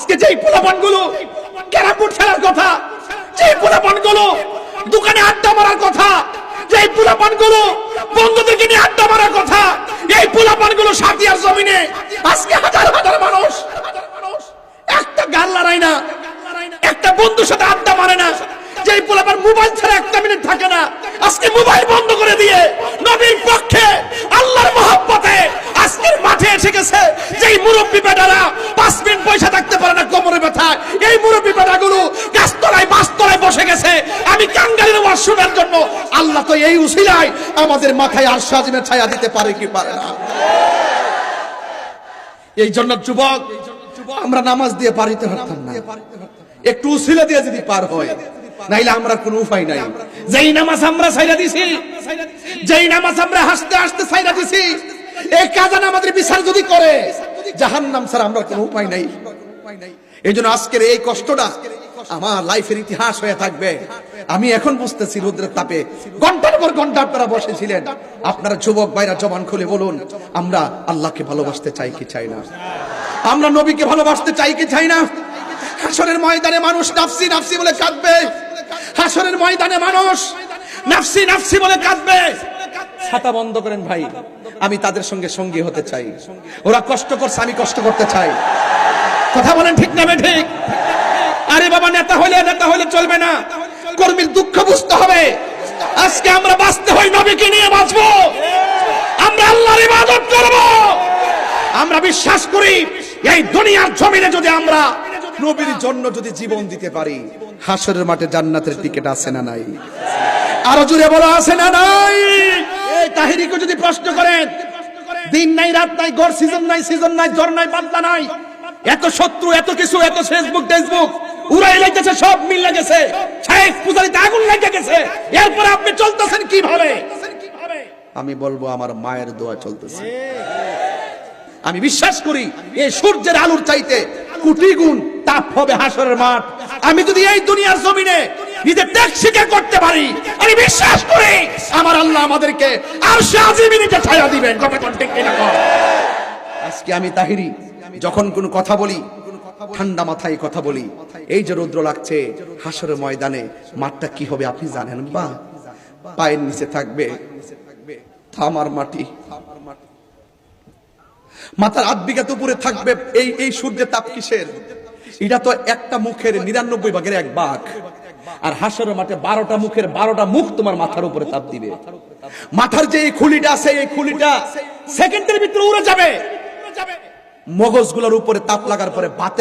আজকে যেই পোলাপানগুলো carrom board খেলার কথা, যেই পোলাপানগুলো দোকানে আড্ডা মারার কথা, যেই পোলাপানগুলো বন্ধুদেরকে নিয়ে আড্ডা মারার কথা, এই পোলাপানগুলো সাথিয়ার জমিনে আজকে হাজার হাজার মানুষ একটা গাল লড়াই না, একটা বন্ধুর সাথে আড্ডা মারে না, যেই পোলাপান মোবাইল ছাড়া একটা মিনিট থাকে না, আজকে মোবাইল বন্ধ করে দিয়ে নবীর পক্ষে আল্লাহর মহব্বতে আজকের মাঠে এসে গেছে। যেই মুরব্বী বেটারা 5 মিনিট পয়সা থাকতে পারে না কোমরে ব্যথা, এই মুরব্বী বেটাগুলো গাছতলায় বাসতলায় বসে গেছে আমি কাঙ্গালের ওয়াজ শোনার জন্য। আল্লাহ তো এই উসিলায় আমাদের মাথায় আরশ আজিমের ছায়া দিতে পারে কি পারে না। এই জন্য যুবক, আমরা নামাজ দিয়ে পারিতে পারতাম না, একটু উসিলা দিয়ে যদি পার হয়, নাইলে আমরা কোনো উপায় নাই। যেই নামাজ আমরা ছাইরা দিছি, যেই নামাজ আমরা হাসতে হাসতে ছাইরা দিছি, এই কাজান আমাদের বিচার যদি করে জাহান্নাম ছাড়া আমরা কোনো উপায় নাই। এই জন্য আজকের এই কষ্টটা আমার লাইফের ইতিহাস হয়ে থাকবে। আমি এখন বুঝতেছি রোদ্রের তাপে ঘন্টার পর ঘন্টা আপনারা বসেছিলেন। আপনারা যুবক ভাইরা জবান খুলে বলুন, আমরা আল্লাহকে ভালোবাসতে চাই কি চাই না? আমরা নবীকে ভালোবাসতে চাই কি চাই না? হাসরের ময়দানে মানুষ নাফসি নাফসি বলে কাঁদবে, হাসরের ময়দানে মানুষ নাফসি নাফসি বলে কাঁদবে। ছাতা বন্ধ করেন ভাই, আমি তাদের সঙ্গে সঙ্গী হতে চাই। ওরা কষ্ট করছে, আমি কষ্ট করতে চাই। কথা বলেন ঠিক না ঠিক? আরে বাবা, নেতা হলে চলবে না, কর্মীর দুঃখ বুঝতে হবে। আজকে আমরা বাঁচতে হয় নবীকে নিয়ে বাঁচবো, আমরা আল্লাহর ইবাদত করব। আমরা বিশ্বাস করি এই দুনিয়ার জমিনে যদি আমরা নবীর জন্য যদি জীবন দিতে পারি, হাসরের মাঠে জান্নাতের টিকিট আছে না নাই? আরো জোরে বলো, আছে না নাই? এই তাহিরিকে যদি প্রশ্ন করেন, দিন নাই রাত নাই, গড় সিজন নাই, জ্বর নাই, পাতলা নাই, এত শত্রু, এত কিছু, এত ফেসবুক টেসবুক উড়াই লাগতেছে, সব মিল লাগেছে, শাইখ পূজারিতে আগুন লেগে গেছে, এরপর আপনি চলতেছেন কিভাবে? আমি বলবো আমার মায়ের দোয়া চলতেছে। আমি বিশ্বাস করি এই সূর্যের আলোর চাইতে কোটি গুণ তাপ হবে হাসরের মাঠ। আমি যদি এই দুনিয়ার জমিনে নিজে ত্যাগ স্বীকার করতে পারি, আমি বিশ্বাস করি আমার আল্লাহ আমাদেরকে আরশে আজিমের নিচে ছায়া দিবেন। কথা কোন ঠিক কিনা কর? আজকে আমি তাহিরি যখন কোনো কথা বলি, ঠান্ডা মাথায় কথা বলি। এই যে রৌদ্র লাগছে হাসরের ময়দানে, মাঠটা কি হবে আপনি জানেন? বা পায়ের নিচে থাকবে থামার মাটি, মাথার 8 বিঘা উপরে থাকবে। এই সূর্যের তাপ কিসের? এটা তো একটা মুখের 99 ভাগের 1 ভাগ। আর হাসরের মাঠে 12টা মুখের 12টা মুখ তোমার মাথার উপরে তাপ দিবে। মাথার যে এই খুলিটা আছে, এই খুলিটা সেকেন্ডের ভিতরে উড়ে যাবে। মগজগুলোর উপরে তাপ লাগার পরে বাতের